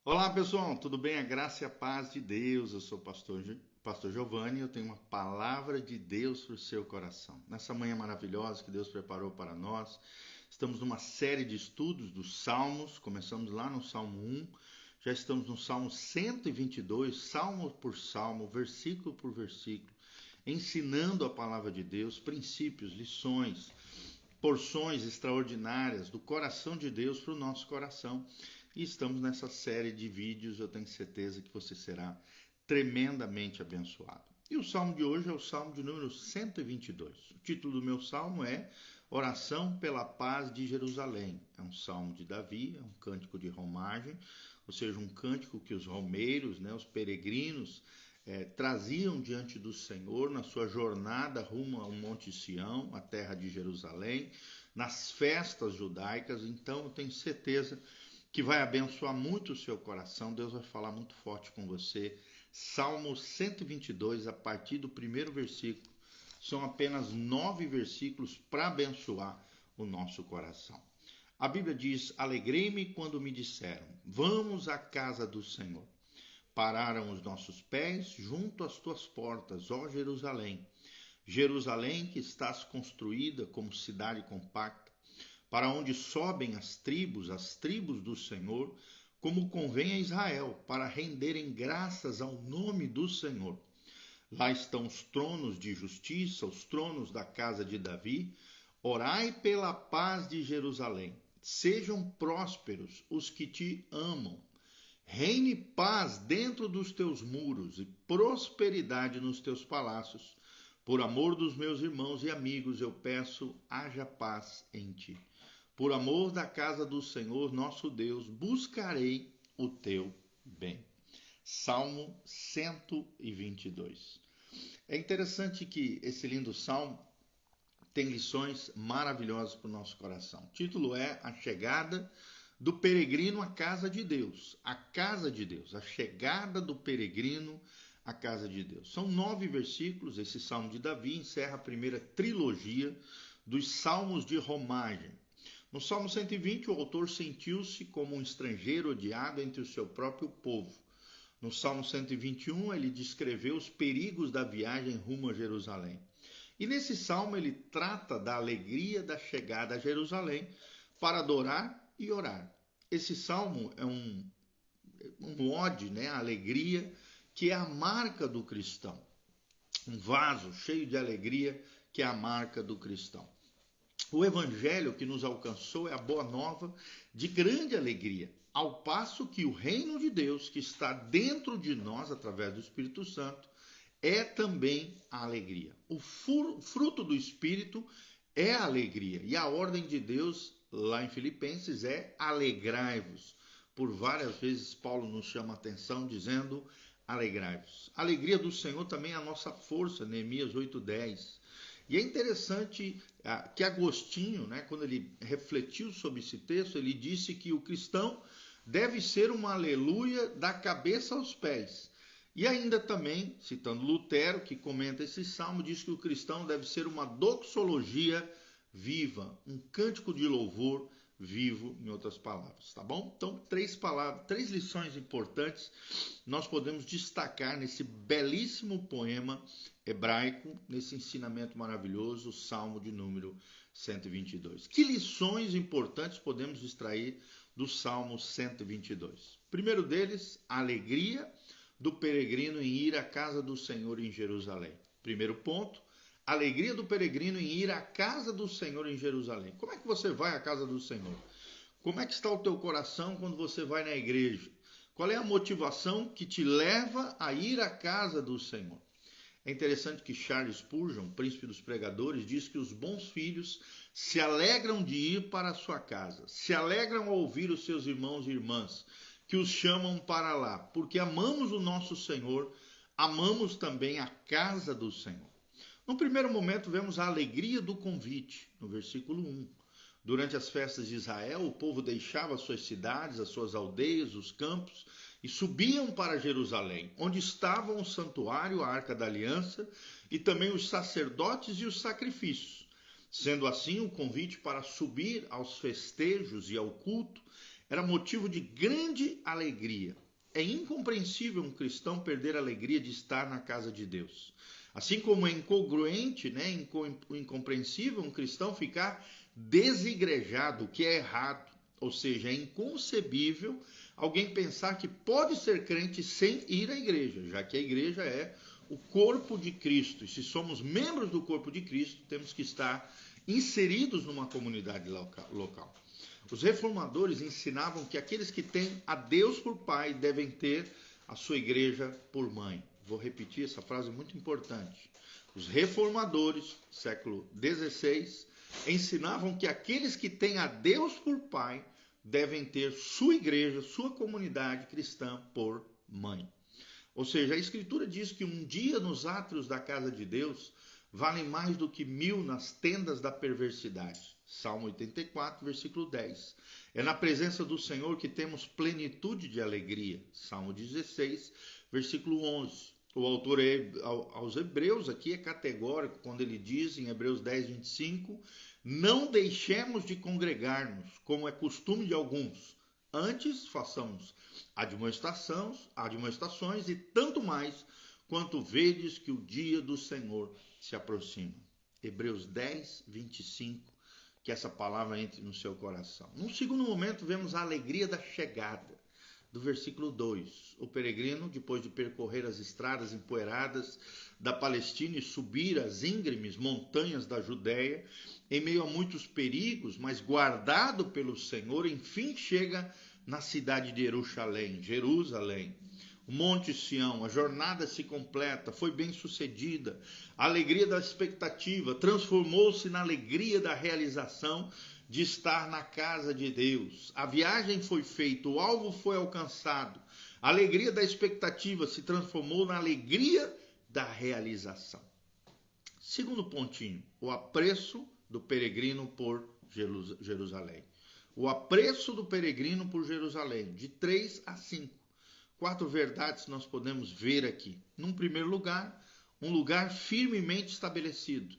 Olá pessoal, tudo bem? A graça e a paz de Deus. Eu sou o pastor Giovanni e eu tenho uma palavra de Deus para o seu coração. Nessa manhã maravilhosa que Deus preparou para nós, estamos numa série de estudos dos Salmos. Começamos lá no Salmo 1, já estamos no Salmo 122, salmo por salmo, versículo por versículo, ensinando a palavra de Deus, princípios, lições, porções extraordinárias do coração de Deus para o nosso coração. E estamos nessa série de vídeos, eu tenho certeza que você será tremendamente abençoado. E o salmo de hoje é o salmo de número 122. O título do meu salmo é Oração pela Paz de Jerusalém. É um salmo de Davi, é um cântico de romagem, ou seja, um cântico que os romeiros, os peregrinos, traziam diante do Senhor na sua jornada rumo ao Monte Sião, a terra de Jerusalém, nas festas judaicas. Então eu tenho certeza que vai abençoar muito o seu coração. Deus vai falar muito forte com você. Salmo 122, a partir do primeiro versículo, são apenas 9 versículos para abençoar o nosso coração. A Bíblia diz: alegrei-me quando me disseram, vamos à casa do Senhor. Pararam os nossos pés junto às tuas portas, ó Jerusalém. Jerusalém, que estás construída como cidade compacta, para onde sobem as tribos do Senhor, como convém a Israel, para renderem graças ao nome do Senhor. Lá estão os tronos de justiça, os tronos da casa de Davi. Orai pela paz de Jerusalém. Sejam prósperos os que te amam. Reine paz dentro dos teus muros e prosperidade nos teus palácios. Por amor dos meus irmãos e amigos, eu peço, haja paz em ti. Por amor da casa do Senhor, nosso Deus, buscarei o teu bem. Salmo 122. É interessante que esse lindo salmo tem lições maravilhosas para o nosso coração. O título é A Chegada do Peregrino à Casa de Deus. A Casa de Deus, a chegada do peregrino à Casa de Deus. São 9 versículos. Esse salmo de Davi encerra a primeira trilogia dos salmos de romagem. No Salmo 120, o autor sentiu-se como um estrangeiro odiado entre o seu próprio povo. No Salmo 121, ele descreveu os perigos da viagem rumo a Jerusalém. E nesse salmo ele trata da alegria da chegada a Jerusalém para adorar e orar. Esse salmo é um ode, à alegria, que é a marca do cristão. Um vaso cheio de alegria, que é a marca do cristão. O evangelho que nos alcançou é a boa nova de grande alegria, ao passo que o reino de Deus, que está dentro de nós através do Espírito Santo, é também a alegria. O fruto do Espírito é a alegria, e a ordem de Deus lá em Filipenses é alegrai-vos. Por várias vezes Paulo nos chama a atenção dizendo alegrai-vos. A alegria do Senhor também é a nossa força, Neemias 8:10. E é interessante que Agostinho, quando ele refletiu sobre esse texto, ele disse que o cristão deve ser uma aleluia da cabeça aos pés. E ainda também, citando Lutero, que comenta esse salmo, diz que o cristão deve ser uma doxologia viva, um cântico de louvor vivo, em outras palavras, tá bom? Então, 3 lições importantes nós podemos destacar nesse belíssimo poema hebraico, nesse ensinamento maravilhoso, o Salmo de número 122. Que lições importantes podemos extrair do Salmo 122? Primeiro deles, a alegria do peregrino em ir à casa do Senhor em Jerusalém. Primeiro ponto, a alegria do peregrino em ir à casa do Senhor em Jerusalém. Como é que você vai à casa do Senhor? Como é que está o teu coração quando você vai na igreja? Qual é a motivação que te leva a ir à casa do Senhor? É interessante que Charles Spurgeon, príncipe dos pregadores, diz que os bons filhos se alegram de ir para a sua casa, se alegram ao ouvir os seus irmãos e irmãs, que os chamam para lá, porque amamos o nosso Senhor, amamos também a casa do Senhor. No primeiro momento, vemos a alegria do convite, no versículo 1. Durante as festas de Israel, o povo deixava suas cidades, as suas aldeias, os campos, e subiam para Jerusalém, onde estavam o santuário, a arca da aliança, e também os sacerdotes e os sacrifícios. Sendo assim, o convite para subir aos festejos e ao culto era motivo de grande alegria. É incompreensível um cristão perder a alegria de estar na casa de Deus. Assim como é incongruente, incompreensível um cristão ficar desigrejado, o que é errado. Ou seja, é inconcebível alguém pensar que pode ser crente sem ir à igreja, já que a igreja é o corpo de Cristo. E se somos membros do corpo de Cristo, temos que estar inseridos numa comunidade local. Os reformadores ensinavam que aqueles que têm a Deus por pai devem ter a sua igreja por mãe. Vou repetir essa frase muito importante. Os reformadores, século XVI, ensinavam que aqueles que têm a Deus por pai devem ter sua igreja, sua comunidade cristã por mãe. Ou seja, a Escritura diz que um dia nos átrios da casa de Deus valem mais do que 1000 nas tendas da perversidade. Salmo 84, versículo 10. É na presença do Senhor que temos plenitude de alegria. Salmo 16, versículo 11. O autor aos Hebreus aqui é categórico quando ele diz em Hebreus 10, 25: não deixemos de congregar-nos, como é costume de alguns. Antes façamos admoestações e tanto mais, quanto vedes que o dia do Senhor se aproxima. Hebreus 10, 25, que essa palavra entre no seu coração. Num segundo momento, vemos a alegria da chegada. Do versículo 2, o peregrino, depois de percorrer as estradas empoeiradas da Palestina e subir as íngremes montanhas da Judéia, em meio a muitos perigos, mas guardado pelo Senhor, enfim chega na cidade de Jerusalém. O Monte Sião, a jornada se completa, foi bem sucedida, a alegria da expectativa transformou-se na alegria da realização de estar na casa de Deus. A viagem foi feita, o alvo foi alcançado. A alegria da expectativa se transformou na alegria da realização. Segundo pontinho, o apreço do peregrino por Jerusalém. O apreço do peregrino por Jerusalém, de 3 a 5. 4 verdades nós podemos ver aqui. Num primeiro lugar, um lugar firmemente estabelecido.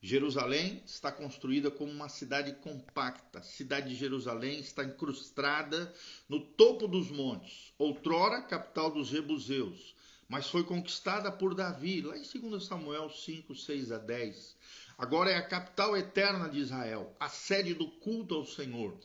Jerusalém está construída como uma cidade compacta. A cidade de Jerusalém está incrustada no topo dos montes, outrora capital dos jebuseus, mas foi conquistada por Davi, lá em 2 Samuel 5, 6 a 10. Agora é a capital eterna de Israel, a sede do culto ao Senhor.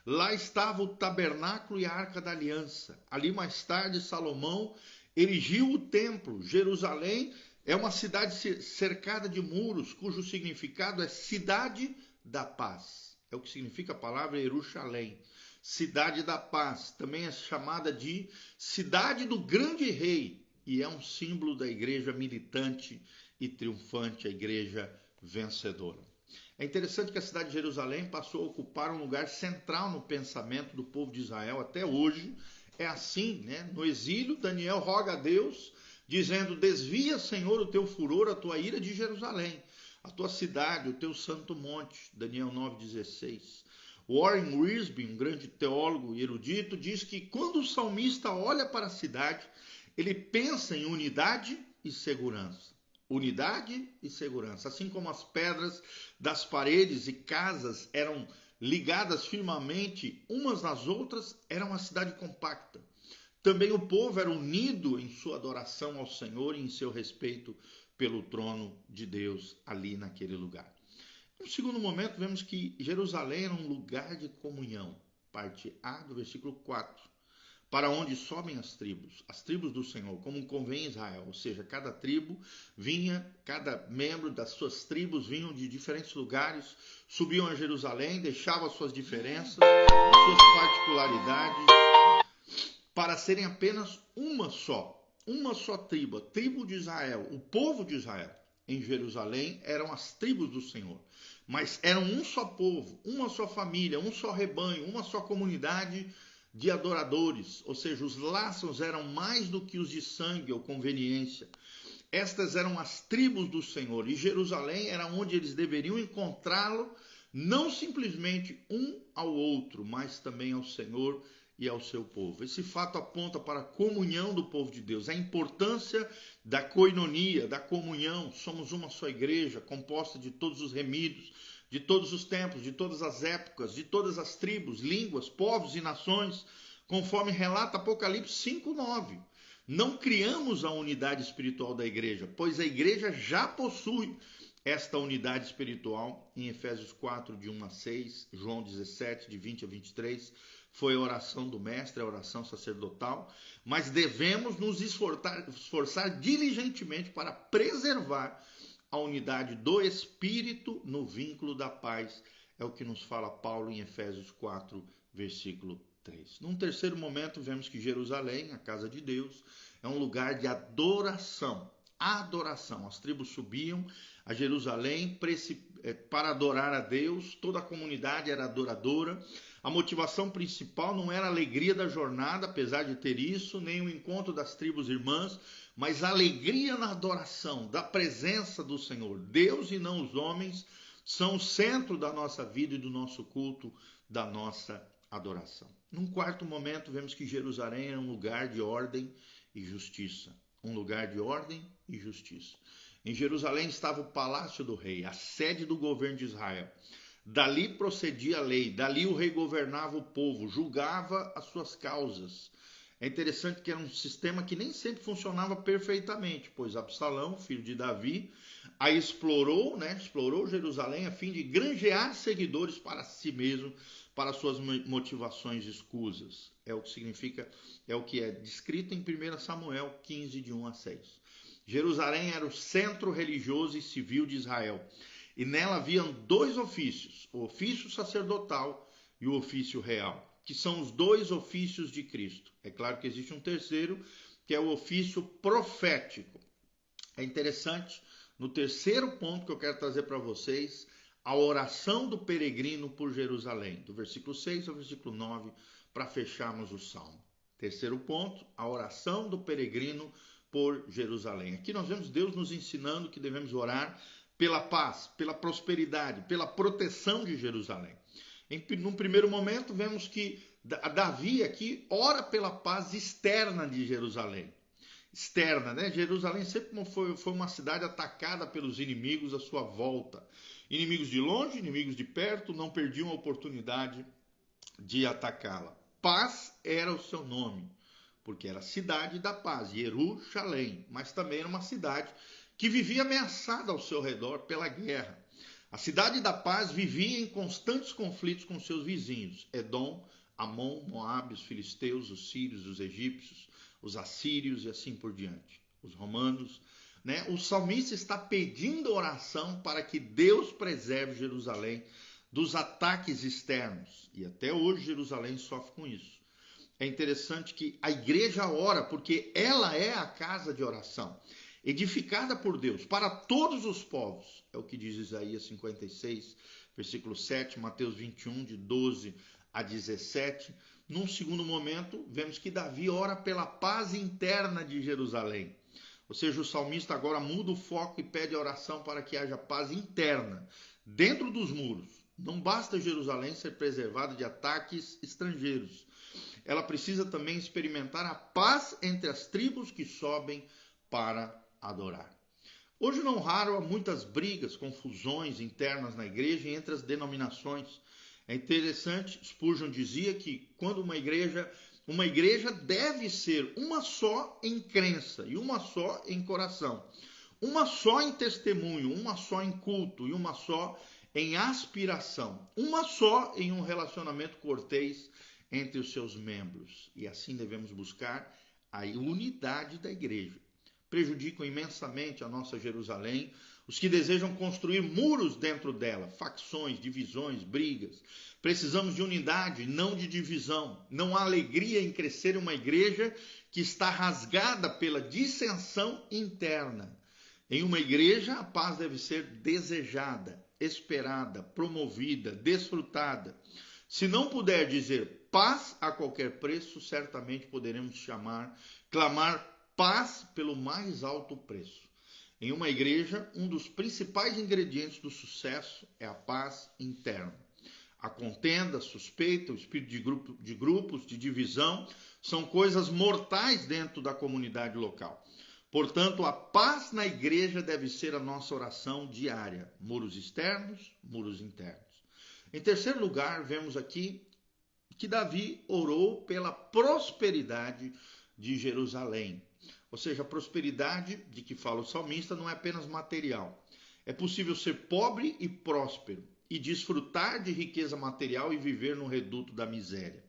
Lá estava o tabernáculo e a arca da aliança. Ali mais tarde Salomão erigiu o templo. Jerusalém é uma cidade cercada de muros, cujo significado é cidade da paz. É o que significa a palavra Jerusalém. Cidade da paz. Também é chamada de cidade do grande rei. E é um símbolo da igreja militante e triunfante, a igreja vencedora. É interessante que a cidade de Jerusalém passou a ocupar um lugar central no pensamento do povo de Israel até hoje. É assim, né? No exílio, Daniel roga a Deus, dizendo: desvia, Senhor, o teu furor, a tua ira de Jerusalém, a tua cidade, o teu santo monte. Daniel 9,16. Warren Wiersbe, um grande teólogo e erudito, diz que quando o salmista olha para a cidade, ele pensa em unidade e segurança. Unidade e segurança. Assim como as pedras das paredes e casas eram ligadas firmemente umas nas outras, era uma cidade compacta. Também o povo era unido em sua adoração ao Senhor e em seu respeito pelo trono de Deus ali naquele lugar. No segundo momento, vemos que Jerusalém era um lugar de comunhão. Parte A do versículo 4. Para onde sobem as tribos do Senhor, como convém Israel. Ou seja, cada tribo vinha, cada membro das suas tribos vinham de diferentes lugares, subiam a Jerusalém, deixavam as suas diferenças, as suas particularidades, para serem apenas uma só tribo, a tribo de Israel, o povo de Israel. Em Jerusalém eram as tribos do Senhor, mas eram um só povo, uma só família, um só rebanho, uma só comunidade de adoradores, ou seja, os laços eram mais do que os de sangue ou conveniência. Estas eram as tribos do Senhor, e Jerusalém era onde eles deveriam encontrá-lo, não simplesmente um ao outro, mas também ao Senhor e ao seu povo. Esse fato aponta para a comunhão do povo de Deus, a importância da koinonia, da comunhão. Somos uma só igreja, composta de todos os remidos, de todos os tempos, de todas as épocas, de todas as tribos, línguas, povos e nações, conforme relata Apocalipse 5:9. Não criamos a unidade espiritual da igreja, pois a igreja já possui esta unidade espiritual. Em Efésios 4, de 1 a 6, João 17, de 20 a 23, foi a oração do mestre, a oração sacerdotal, mas devemos nos esforçar diligentemente para preservar a unidade do Espírito no vínculo da paz. É o que nos fala Paulo em Efésios 4, versículo 3. Num terceiro momento, vemos que Jerusalém, a casa de Deus, é um lugar de adoração. Adoração. As tribos subiam a Jerusalém para adorar a Deus, toda a comunidade era adoradora. A motivação principal não era a alegria da jornada, apesar de ter isso, nem o encontro das tribos irmãs, mas a alegria na adoração, da presença do Senhor. Deus e não os homens são o centro da nossa vida e do nosso culto, da nossa adoração. Num quarto momento, vemos que Jerusalém era um lugar de ordem e justiça. Um lugar de ordem e justiça. Em Jerusalém estava o palácio do rei, a sede do governo de Israel. Dali procedia a lei, dali o rei governava o povo, julgava as suas causas. É interessante que era um sistema que nem sempre funcionava perfeitamente, pois Absalão, filho de Davi, a explorou Jerusalém a fim de granjear seguidores para si mesmo, para suas motivações escusas. É o que significa, é o que é descrito em 1 Samuel 15, de 1 a 6. Jerusalém era o centro religioso e civil de Israel, e nela haviam dois ofícios, o ofício sacerdotal e o ofício real, que são os dois ofícios de Cristo. É claro que existe um terceiro, que é o ofício profético. É interessante, no terceiro ponto que eu quero trazer para vocês, a oração do peregrino por Jerusalém, do versículo 6 ao versículo 9, para fecharmos o salmo. Terceiro ponto, a oração do peregrino por Jerusalém. Aqui nós vemos Deus nos ensinando que devemos orar pela paz, pela prosperidade, pela proteção de Jerusalém. Num primeiro momento, vemos que Davi aqui ora pela paz externa de Jerusalém. Externa, né? Jerusalém sempre foi uma cidade atacada pelos inimigos à sua volta. Inimigos de longe, inimigos de perto, não perdiam a oportunidade de atacá-la. Paz era o seu nome, porque era a cidade da paz, Jerusalém, mas também era uma cidade que vivia ameaçada ao seu redor pela guerra. A cidade da paz vivia em constantes conflitos com seus vizinhos, Edom, Amon, Moabe, os filisteus, os sírios, os egípcios, os assírios e assim por diante, os romanos. O salmista está pedindo oração para que Deus preserve Jerusalém dos ataques externos. E até hoje Jerusalém sofre com isso. É interessante que a igreja ora porque ela é a casa de oração, edificada por Deus para todos os povos. É o que diz Isaías 56, versículo 7, Mateus 21, de 12 a 17. Num segundo momento, vemos que Davi ora pela paz interna de Jerusalém. Ou seja, o salmista agora muda o foco e pede oração para que haja paz interna, dentro dos muros. Não basta Jerusalém ser preservada de ataques estrangeiros. Ela precisa também experimentar a paz entre as tribos que sobem para adorar. Hoje, não raro, há muitas brigas, confusões internas na igreja e entre as denominações. É interessante, Spurgeon dizia que quando uma igreja deve ser uma só em crença e uma só em coração, uma só em testemunho, uma só em culto e uma só em aspiração, uma só em um relacionamento cortês entre os seus membros. E assim devemos buscar a unidade da igreja. Prejudicam imensamente a nossa Jerusalém os que desejam construir muros dentro dela, facções, divisões, brigas. Precisamos de unidade, não de divisão. Não há alegria em crescer uma igreja que está rasgada pela dissensão interna. Em uma igreja, a paz deve ser desejada, esperada, promovida, desfrutada. Se não puder dizer paz a qualquer preço, certamente poderemos clamar paz pelo mais alto preço. Em uma igreja, um dos principais ingredientes do sucesso é a paz interna. A contenda, a suspeita, o espírito de grupos, de divisão, são coisas mortais dentro da comunidade local. Portanto, a paz na igreja deve ser a nossa oração diária. Muros externos, muros internos. Em terceiro lugar, vemos aqui que Davi orou pela prosperidade de Jerusalém. Ou seja, a prosperidade de que fala o salmista não é apenas material. É possível ser pobre e próspero e desfrutar de riqueza material e viver no reduto da miséria.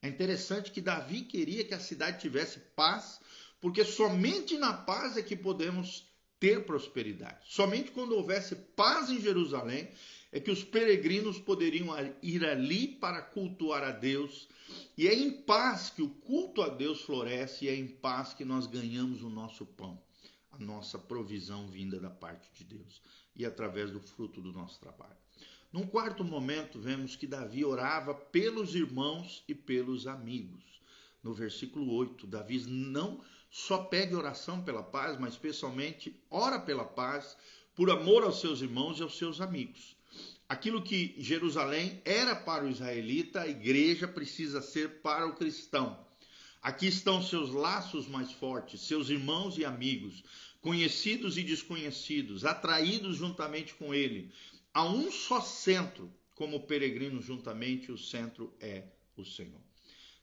É interessante que Davi queria que a cidade tivesse paz, porque somente na paz é que podemos ter prosperidade. Somente quando houvesse paz em Jerusalém é que os peregrinos poderiam ir ali para cultuar a Deus. E é em paz que o culto a Deus floresce e é em paz que nós ganhamos o nosso pão, a nossa provisão vinda da parte de Deus e através do fruto do nosso trabalho. Num quarto momento, vemos que Davi orava pelos irmãos e pelos amigos. No versículo 8, Davi não só pede oração pela paz, mas especialmente ora pela paz por amor aos seus irmãos e aos seus amigos. Aquilo que Jerusalém era para o israelita, a igreja precisa ser para o cristão. Aqui estão seus laços mais fortes, seus irmãos e amigos, conhecidos e desconhecidos, atraídos juntamente com ele. Há um só centro, como peregrinos juntamente, o centro é o Senhor.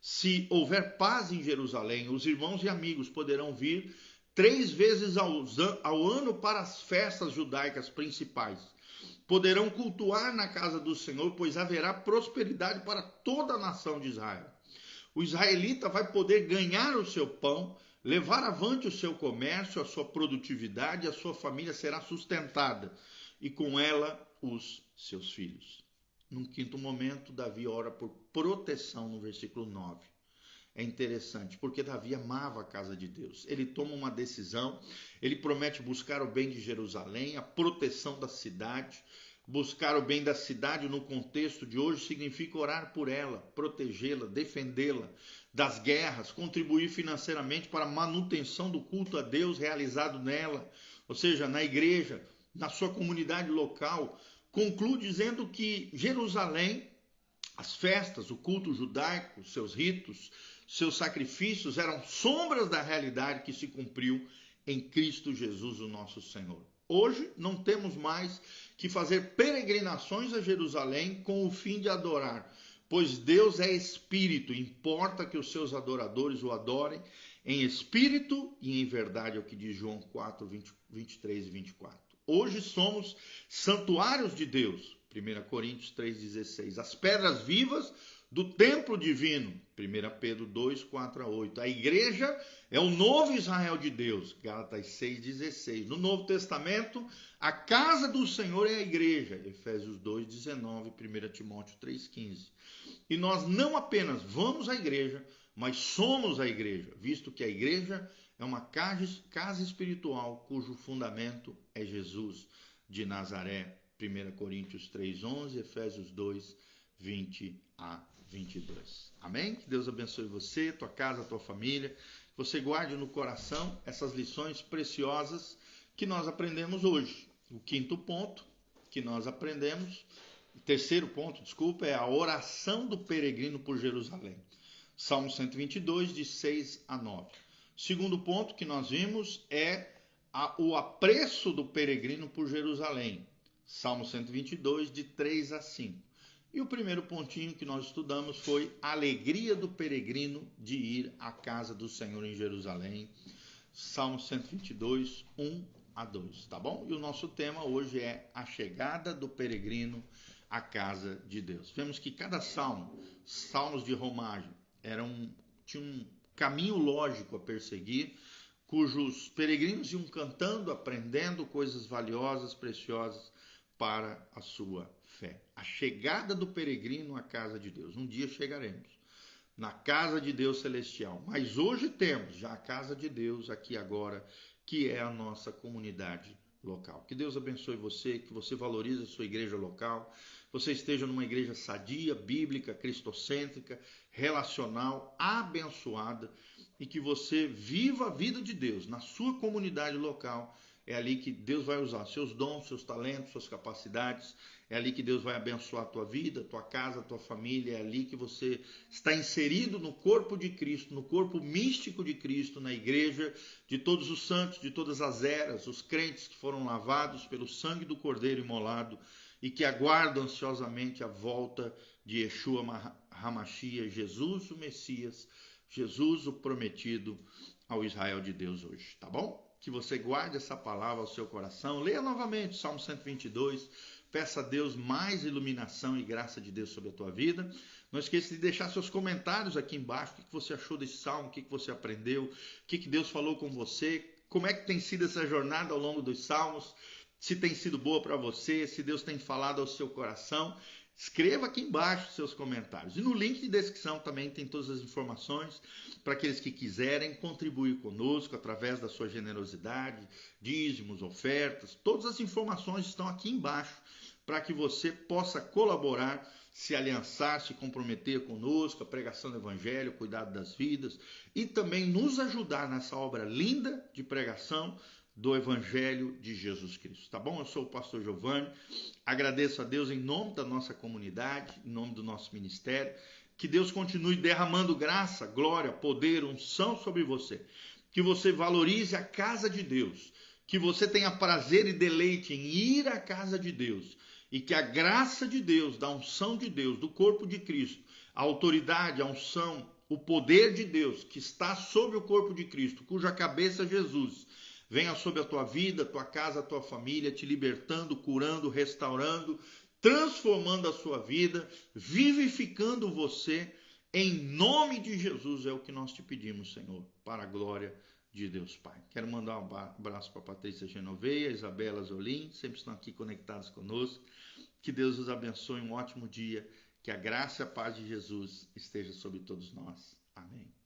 Se houver paz em Jerusalém, os irmãos e amigos poderão vir 3 vezes ao ano para as festas judaicas principais. Poderão cultuar na casa do Senhor, pois haverá prosperidade para toda a nação de Israel. O israelita vai poder ganhar o seu pão, levar avante o seu comércio, a sua produtividade, a sua família será sustentada e com ela os seus filhos. Num quinto momento, Davi ora por proteção no versículo 9. É interessante, porque Davi amava a casa de Deus. Ele toma uma decisão, ele promete buscar o bem de Jerusalém, a proteção da cidade. Buscar o bem da cidade no contexto de hoje significa orar por ela, protegê-la, defendê-la das guerras, contribuir financeiramente para a manutenção do culto a Deus realizado nela, ou seja, na igreja, na sua comunidade local. Conclui dizendo que Jerusalém, as festas, o culto judaico, seus ritos, seus sacrifícios eram sombras da realidade que se cumpriu em Cristo Jesus, o nosso Senhor. Hoje não temos mais que fazer peregrinações a Jerusalém com o fim de adorar, pois Deus é espírito, importa que os seus adoradores o adorem em espírito e em verdade, é o que diz João 4, 23 e 24. Hoje somos santuários de Deus, 1 Coríntios 3,16. As pedras vivas do templo divino, 1 Pedro 2, 4 a 8. A igreja é o novo Israel de Deus, Gálatas 6,16. No Novo Testamento, a casa do Senhor é a igreja, Efésios 2, 19, 1 Timóteo 3,15. E nós não apenas vamos à igreja, mas somos a igreja, visto que a igreja é uma casa espiritual cujo fundamento é Jesus de Nazaré, 1 Coríntios 3,11, Efésios 2, 20 a 22. Amém? Que Deus abençoe você, tua casa, tua família. Que você guarde no coração essas lições preciosas que nós aprendemos hoje. O quinto ponto que nós aprendemos, terceiro ponto, desculpa, é a oração do peregrino por Jerusalém. Salmo 122, de 6 a 9. Segundo ponto que nós vimos é o apreço do peregrino por Jerusalém. Salmo 122, de 3 a 5. E o primeiro pontinho que nós estudamos foi a alegria do peregrino de ir à casa do Senhor em Jerusalém. Salmo 122, 1 a 2, tá bom? E o nosso tema hoje é a chegada do peregrino à casa de Deus. Vemos que cada salmo, salmos de romagem, tinha um caminho lógico a perseguir, cujos peregrinos iam cantando, aprendendo coisas valiosas, preciosas para a sua fé. A chegada do peregrino à casa de Deus. Um dia chegaremos na casa de Deus celestial, mas hoje temos já a casa de Deus aqui agora, que é a nossa comunidade local. Que Deus abençoe você, que você valorize a sua igreja local, você esteja numa igreja sadia, bíblica, cristocêntrica, relacional, abençoada, e que você viva a vida de Deus na sua comunidade local. É ali que Deus vai usar seus dons, seus talentos, suas capacidades. é ali que Deus vai abençoar a tua vida, a tua casa, a tua família, é ali que você está inserido no corpo de Cristo, no corpo místico de Cristo, na igreja de todos os santos, de todas as eras, os crentes que foram lavados pelo sangue do Cordeiro imolado e que aguardam ansiosamente a volta de Yeshua HaMashiach, Jesus o Messias, Jesus o prometido ao Israel de Deus hoje, tá bom? Que você guarde essa palavra ao seu coração, leia novamente Salmo 122, peça a Deus mais iluminação e graça de Deus sobre a tua vida. Não esqueça de deixar seus comentários aqui embaixo, o que você achou desse salmo, o que você aprendeu, o que Deus falou com você, como é que tem sido essa jornada ao longo dos salmos, se tem sido boa para você, se Deus tem falado ao seu coração. Escreva aqui embaixo seus comentários. E no link de descrição também tem todas as informações para aqueles que quiserem contribuir conosco através da sua generosidade, dízimos, ofertas. Todas as informações estão aqui embaixo para que você possa colaborar, se aliançar, se comprometer conosco, a pregação do Evangelho, cuidado das vidas e também nos ajudar nessa obra linda de pregação do Evangelho de Jesus Cristo, tá bom? Eu sou o pastor Giovanni, agradeço a Deus em nome da nossa comunidade, em nome do nosso ministério, que Deus continue derramando graça, glória, poder, unção sobre você, que você valorize a casa de Deus, que você tenha prazer e deleite em ir à casa de Deus, e que a graça de Deus, da unção de Deus, do corpo de Cristo, a autoridade, a unção, o poder de Deus que está sobre o corpo de Cristo, cuja cabeça é Jesus, venha sobre a tua vida, a tua casa, a tua família, te libertando, curando, restaurando, transformando a sua vida, vivificando você, em nome de Jesus, é o que nós te pedimos, Senhor, para a glória de Deus Pai. Quero mandar um abraço para a Patrícia Genoveia, Isabela Zolim, sempre estão aqui conectados conosco. Que Deus os abençoe, um ótimo dia, que a graça e a paz de Jesus esteja sobre todos nós. Amém.